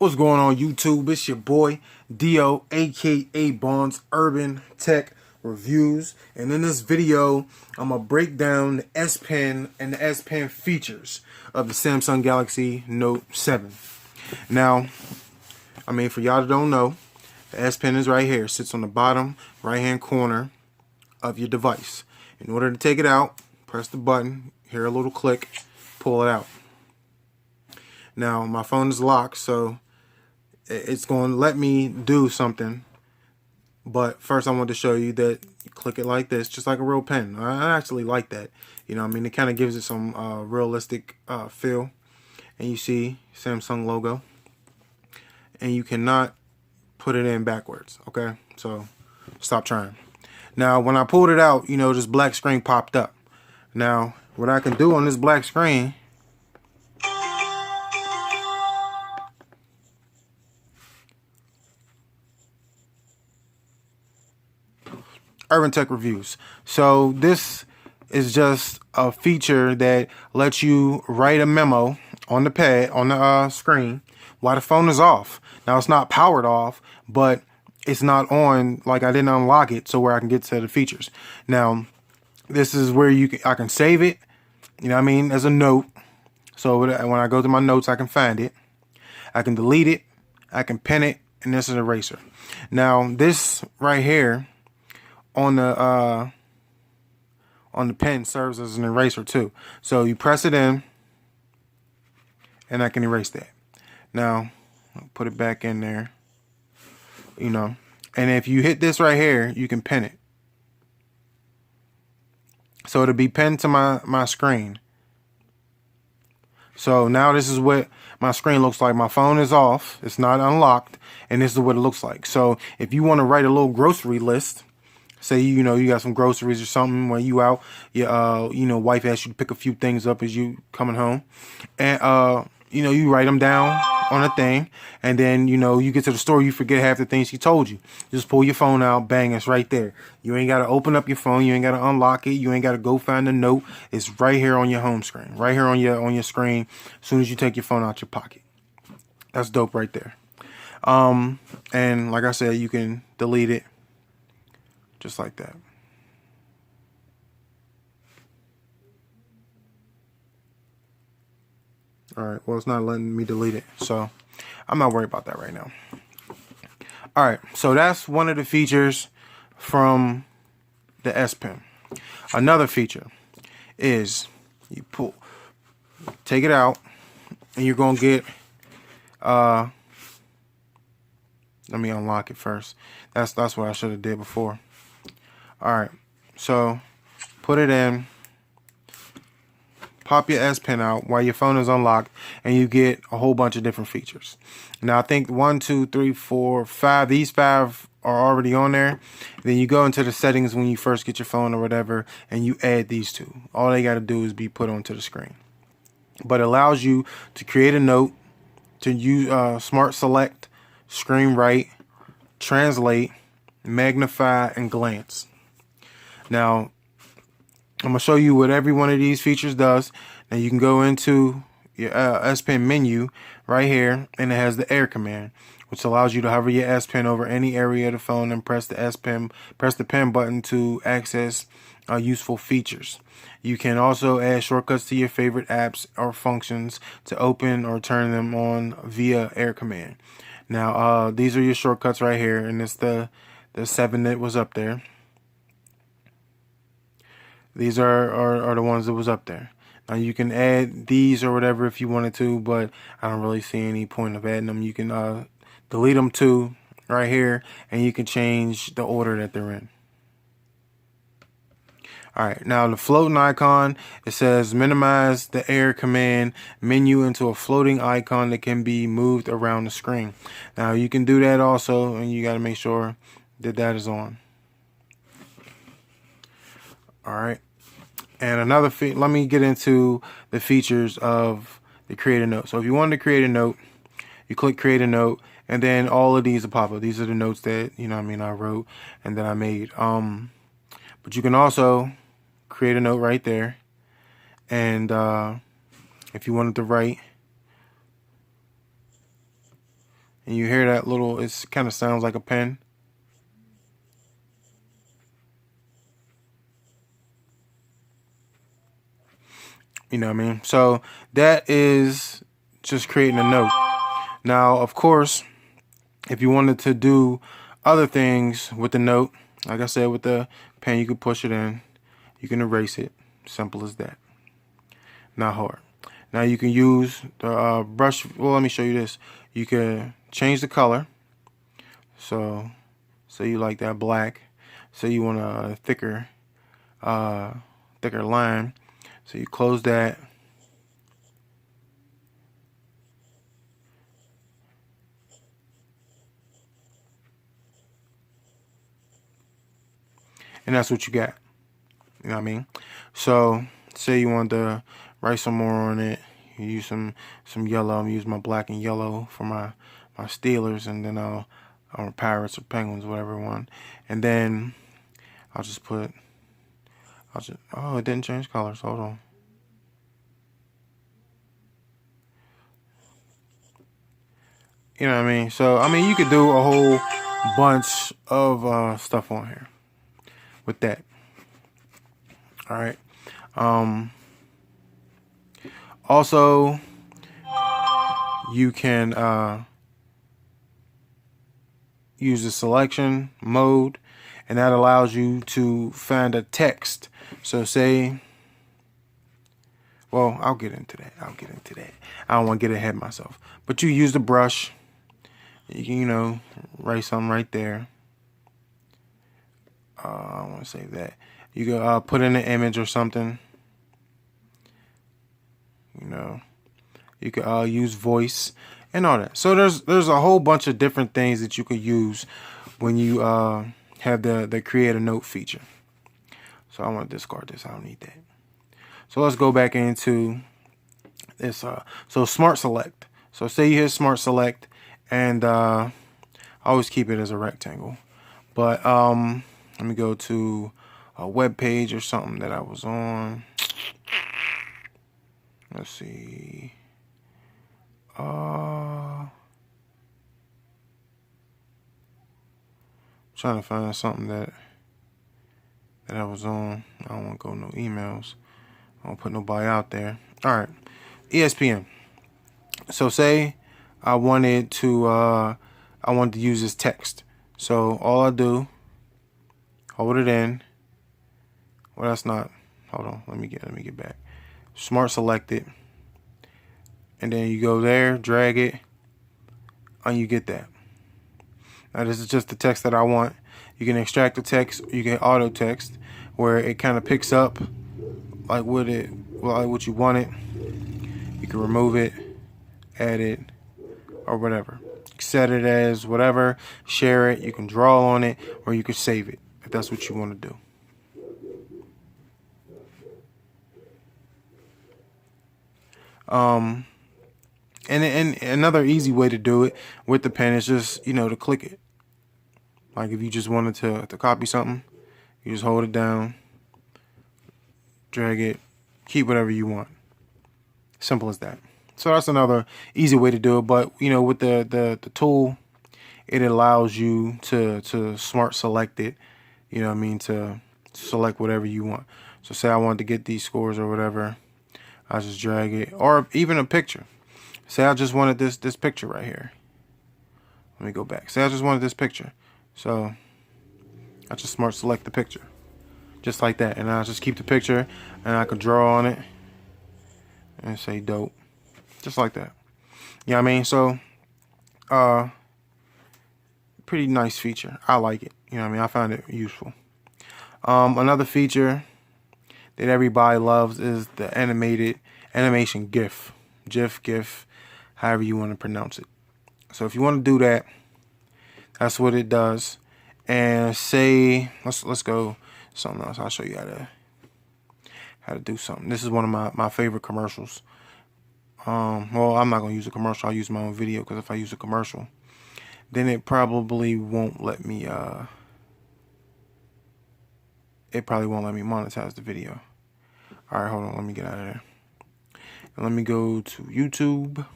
What's going on YouTube? It's your boy Dio, aka Bonds Urban Tech Reviews, and in this video I'm gonna break down the S Pen and the S Pen features of the Samsung Galaxy Note 7. Now, for y'all that don't know, the S Pen is right here. It sits on the bottom right hand corner of your device. In order to take it out, press the button, hear a little click, pull it out. Now my phone is locked, so it's going to let me do something, but first I want to show you that you click it like this, just like a real pen. I actually like that. It kind of gives it some realistic feel. And you see Samsung logo, and you cannot put it in backwards. Okay, so stop trying. Now when I pulled it out, this black screen popped up. Now what I can do on this black screen, Urban Tech Reviews. So this is just a feature that lets you write a memo on the pad, on the screen, while the phone is off. Now it's not powered off, but it's not on, like I didn't unlock it, so where I can get to the features. Now this is where I can save it, as a note. So when I go to my notes, I can find it. I can delete it, I can pin it, and this is an eraser. Now this right here on the pen serves as an eraser too. So you press it in, and I can erase that. Now I'll put it back in there, and if you hit this right here, you can pin it. So it'll be pinned to my screen. So now this is what my screen looks like. My phone is off, it's not unlocked, and this is what it looks like. So if you want to write a little grocery list, say you got some groceries or something when you out, your wife asks you to pick a few things up as you coming home, and you write them down on a thing, and then you get to the store, you forget half the things she told you. Just pull your phone out, bang, it's right there. You ain't got to open up your phone, you ain't got to unlock it, you ain't got to go find the note. It's right here on your home screen, right here on your screen as soon as you take your phone out your pocket. That's dope right there. And like I said, you can delete it just like that. Alright, well, it's not letting me delete it, so I'm not worried about that right now. Alright, so that's one of the features from the S Pen. Another feature is you take it out, and you're going to get, let me unlock it first. That's what I should have did before. Alright, so put it in, pop your S Pen out while your phone is unlocked, and you get a whole bunch of different features. Now I think 1, 2, 3, 4, 5, these 5 are already on there. Then you go into the settings when you first get your phone or whatever, and you add these 2. All they got to do is be put onto the screen. But it allows you to create a note, to use Smart Select, Screen Write, Translate, Magnify, and Glance. Now I'm going to show you what every one of these features does. Now you can go into your S Pen menu right here, and it has the air command, which allows you to hover your S Pen over any area of the phone and press the pen button to access useful features. You can also add shortcuts to your favorite apps or functions to open or turn them on via air command. Now these are your shortcuts right here, and it's the 7 that was up there. These are the ones that was up there. Now you can add these or whatever if you wanted to, but I don't really see any point of adding them. You can delete them too right here, and you can change the order that they're in. Alright, now the floating icon, it says minimize the air command menu into a floating icon that can be moved around the screen. Now you can do that also, and you got to make sure that that is on. Alright, and another let me get into the features of the create a note. So if you wanted to create a note, you click create a note, and then all of these will pop up. These are the notes that I wrote and that I made. But you can also create a note right there, and if you wanted to write, and you hear that little, it kind of sounds like a pen. You know what I mean? So that is just creating a note. Now, of course, if you wanted to do other things with the note, like I said, with the pen, you can push it in. You can erase it. Simple as that. Not hard. Now you can use the brush. Well, let me show you this. You can change the color. So you like that black. So you want a thicker line. So you close that. And that's what you got. You know what I mean? So say you want to write some more on it. You use some yellow. I'm using my black and yellow for my Steelers, and then I'll Pirates or Penguins, whatever one. And then I'll just oh, it didn't change colors. Hold on. You know what I mean? So, I mean, you could do a whole bunch of stuff on here with that. All right. Also, you can use the selection mode, and that allows you to find a text. So say, well, I'll get into that. I don't want to get ahead of myself. But you use the brush. You can, you know, write something right there. I want to save that. You can put in an image or something. You know, you can use voice and all that. So there's a whole bunch of different things that you could use when you have the create a note feature. So I want to discard this. I don't need that. So let's go back into this. So smart select. So say you hit smart select, and I always keep it as a rectangle. But let me go to a web page or something that I was on. Let's see. Trying to find something that I was on. I don't want to go no emails. I don't put nobody out there. All right, ESPN. So say I wanted to use this text. So all I do, hold it in. Well, that's not. Hold on. Let me get back. Smart select it, and then you go there, drag it, and you get that. Now this is just the text that I want. You can extract the text. You can auto text, where it kind of picks up like what you want it. You can remove it, add it, or whatever. Set it as whatever. Share it. You can draw on it, or you can save it if that's what you want to do. And another easy way to do it with the pen is just, you know, to click it. Like if you just wanted to copy something, you just hold it down, drag it, keep whatever you want. Simple as that. So that's another easy way to do it. But, you know, with the tool, it allows you to smart select it, you know what I mean, to select whatever you want. So say I wanted to get these scores or whatever, I just drag it, or even a picture. Say I just wanted this picture right here. Let me go back. Say I just wanted this picture. So I just smart select the picture. Just like that. And I just keep the picture, and I can draw on it and say dope. Just like that. You know what I mean? So pretty nice feature. I like it. You know what I mean? I find it useful. Another feature that everybody loves is the animation GIF. GIF, however you want to pronounce it. So if you want to do that, that's what it does. And say let's go something else. I'll show you how to do something. This is one of my favorite commercials. Well, I'm not gonna use a commercial. I'll use my own video, because if I use a commercial, then it probably won't let me monetize the video. All right, hold on. Let me get out of there. And let me go to YouTube.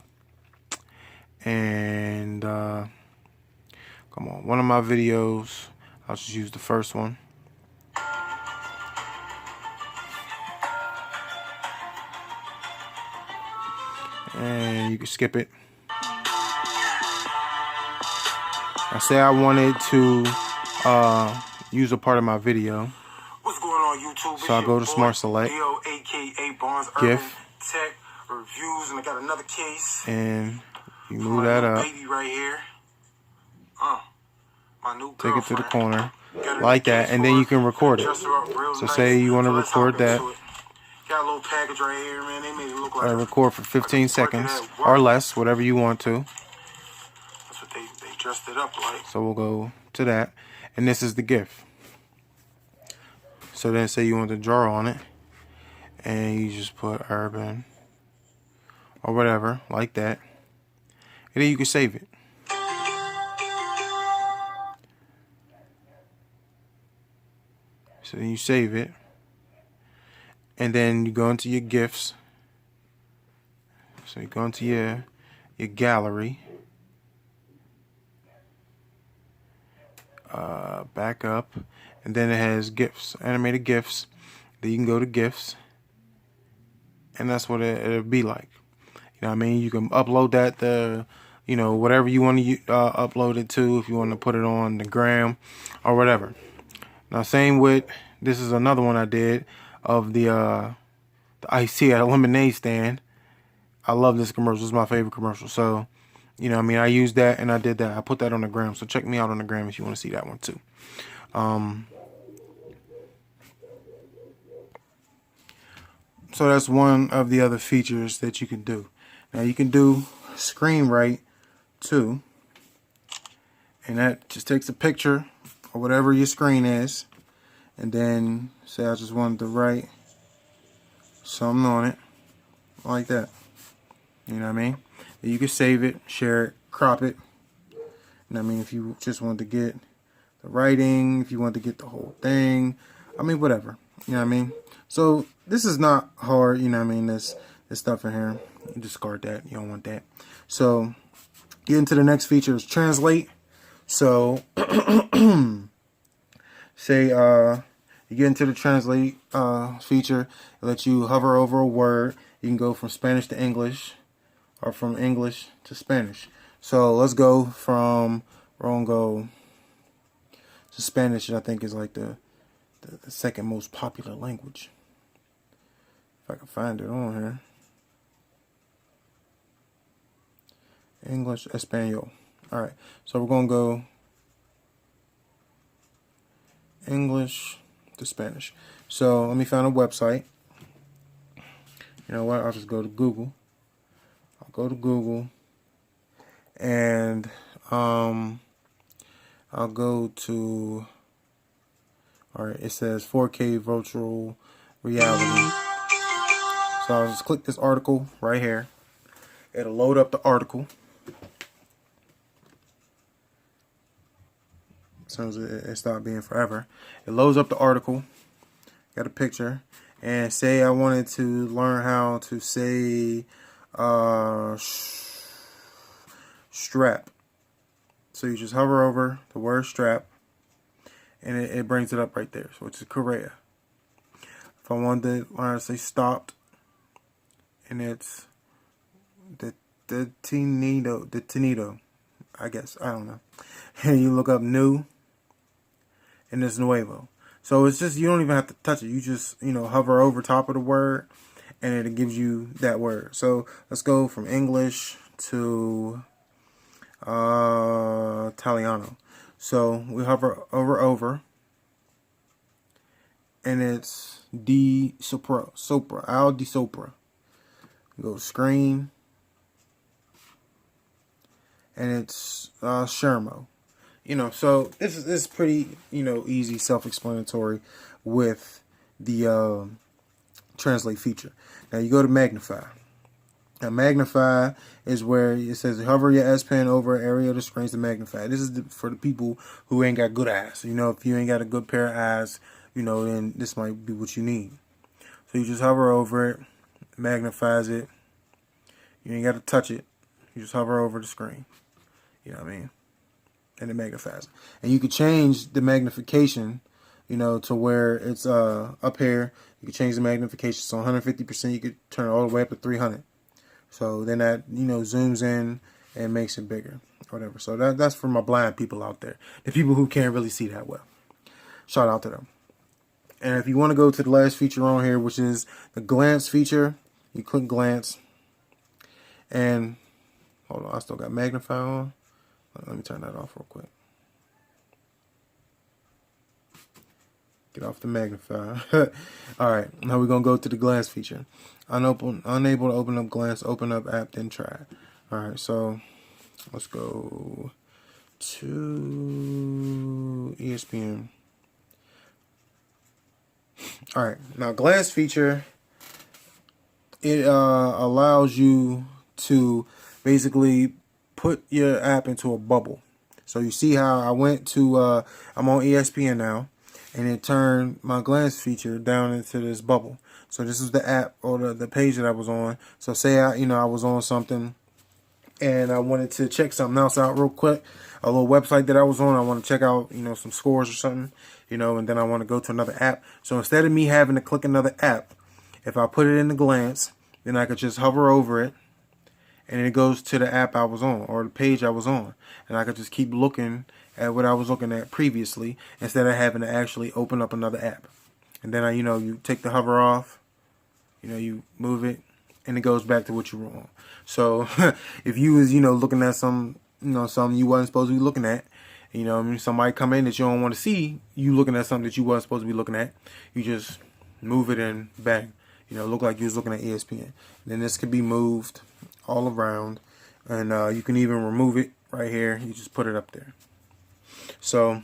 And come on, one of my videos, I'll just use the first one. And you can skip it. I say I wanted to use a part of my video. What's going on, YouTube? So I go to Smart Select, DOAKABONDS, GIF, Tech, Reviews, and I got another case. and you move that up. Baby right here. My new Take it to the corner, girlfriend. like that, and then you can record it. So say you want to record that. Got a little package right here, man. They made it look like record for 15 seconds or less, whatever you want to. That's what they dressed it up like. So we'll go to that, and this is the GIF. So then say you want to draw on it, and you just put urban or whatever, like that, and then you can save it. So then you save it, and then you go into your GIFs. So you go into your gallery, back up, and then it has GIFs, animated GIFs. Then you can go to GIFs, and that's what it'll be like. You know what I mean? You can upload that you know, whatever you want to upload it to, if you want to put it on the gram or whatever. Now, same with, this is another one I did of the iced tea at a lemonade stand. I love this commercial. It's my favorite commercial. So, you know what I mean, I used that and I did that. I put that on the gram. So check me out on the gram if you want to see that one too. So that's one of the other features that you can do. Now you can do screen write too. And that just takes a picture or whatever your screen is. And then say I just wanted to write something on it like that. You know what I mean? And you can save it, share it, crop it. And I mean, if you just want to get the writing, if you want to get the whole thing, I mean, whatever. You know what I mean? So this is not hard. You know what I mean? This stuff in here, you discard that. You don't want that. So get into the next feature is translate. So say you get into the translate feature. It lets you hover over a word. You can go from Spanish to English or from English to Spanish. So let's go from, we're gonna go to Spanish, I think is like the second most popular language. If I can find it on here. English, Espanol. Alright, so we're gonna go English to Spanish. So let me find a website. You know what? I'll just go to Google. I'll go to Google and I'll go to, alright, it says 4K virtual reality. So I'll just click this article right here. It'll load up the article. As soon as it stopped being forever, it loads up the article. Got a picture, and say I wanted to learn how to say strap. So you just hover over the word strap, and it brings it up right there. So it's Korea. If I wanted to learn how to say stopped, and it's the tenido, I guess, I don't know. And you look up new, and it's nuevo. So it's just, you don't even have to touch it. You just, you know, hover over top of the word, and it gives you that word. So let's go from English to Italiano. So we hover over, and it's di sopra, al di sopra. Go screen, and it's Shermo. You know, so this is pretty, you know, easy, self-explanatory with the translate feature. Now you go to magnify. Now magnify is where it says hover your S Pen over an area of the screen to magnify. This is for the people who ain't got good eyes. You know, if you ain't got a good pair of eyes, you know, then this might be what you need. So you just hover over it, magnifies it. You ain't got to touch it. You just hover over the screen. You know what I mean? And it make it faster. And you can change the magnification, you know, to where it's up here. You can change the magnification. So 150%, you could turn it all the way up to 300. So then that, you know, zooms in and makes it bigger or whatever. So that's for my blind people out there. The people who can't really see that well. Shout out to them. And if you want to go to the last feature on here, which is the glance feature, you click glance. And hold on, I still got magnify on. Let me turn that off real quick. Get off the magnifier. Alright, now we're going to go to the glance feature. Unable to open up glance, open up app, then try. Alright, so let's go to ESPN. Alright, now glance feature, it allows you to basically put your app into a bubble. So you see how I went to, I'm on ESPN now, and it turned my glance feature down into this bubble. So this is the app or the page that I was on. So say I was on something and I wanted to check something else out real quick, a little website that I was on. I want to check out, some scores or something, and then I want to go to another app. So instead of me having to click another app, if I put it in the glance, then I could just hover over it, and it goes to the app I was on or the page I was on, and I could just keep looking at what I was looking at previously instead of having to actually open up another app. And then you take the hover off, you move it, and it goes back to what you were on. So if you was looking at something you wasn't supposed to be looking at, somebody come in that you don't want to see you looking at something that you wasn't supposed to be looking at, you just move it and bang, look like you was looking at ESPN. Then this can be moved all around, and you can even remove it right here. You just put it up there. So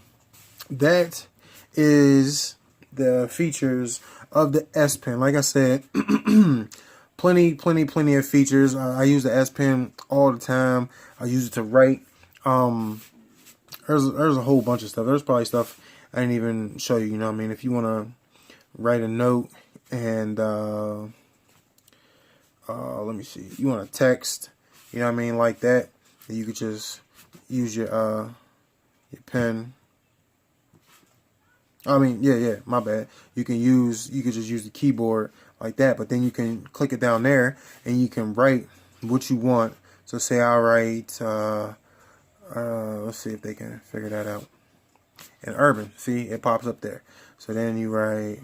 that is the features of the S Pen. Like I said, plenty of features. I use the S Pen all the time. I use it to write. There's a whole bunch of stuff. There's probably stuff I didn't even show you. If you want to write a note and let me see. You want to text, like that. You could just use your pen. My bad. You could just use the keyboard like that, but then you can click it down there and you can write what you want. So say I write, let's see if they can figure that out. In urban, see, it pops up there. So then you write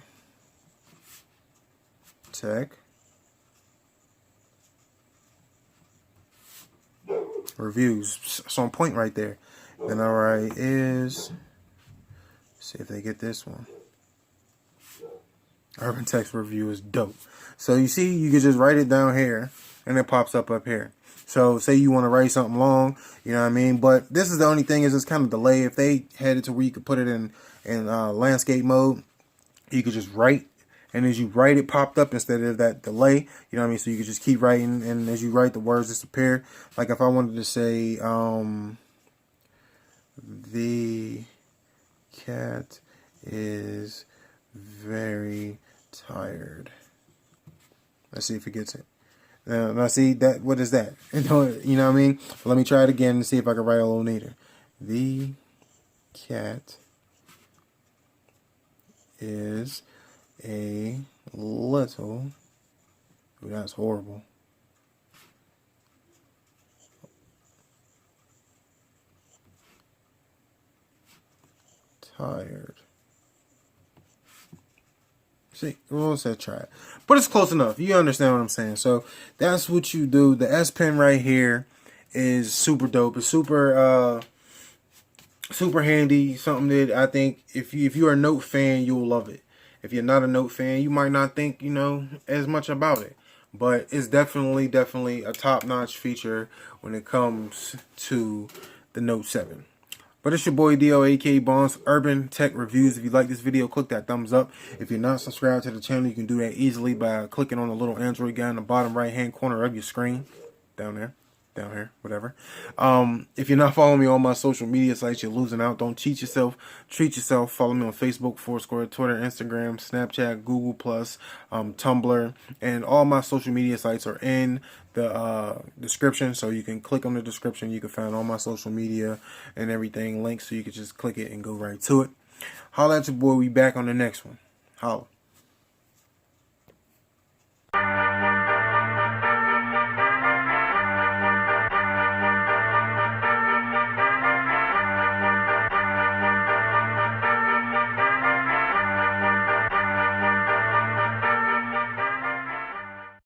tech reviews. It's on point right there. Then I write is, see if they get this one. Urban text review is dope. So you see, you can just write it down here and it pops up here. So say you want to write something long, but this is the only thing is it's kind of delay. If they had it to where you could put it in landscape mode, you could just write, and as you write it popped up instead of that delay, so you could just keep writing, and as you write the words disappear. Like if I wanted to say the cat is very tired. Let's see if it gets it. Now see that, what is that? Let me try it again and see if I can write a little neater. The cat is a little, ooh, that's horrible. Tired. See, we'll say try it. But it's close enough. You understand what I'm saying. So that's what you do. The S Pen right here is super dope. It's super super handy. Something that I think if you're a Note fan, you'll love it. If you're not a Note fan, you might not think, as much about it. But it's definitely a top-notch feature when it comes to the Note 7. But it's your boy DOAKABONDS, Urban Tech Reviews. If you like this video, click that thumbs up. If you're not subscribed to the channel, you can do that easily by clicking on the little Android guy in the bottom right-hand corner of your screen. Down there. down here, whatever. If you're not following me on my social media sites, you're losing out. Don't cheat yourself. Treat yourself. Follow me on Facebook, Foursquare, Twitter, Instagram, Snapchat, Google+, Tumblr, and all my social media sites are in the description. So you can click on the description. You can find all my social media and everything links. So you can just click it and go right to it. Holla at your boy. We back on the next one. Holla.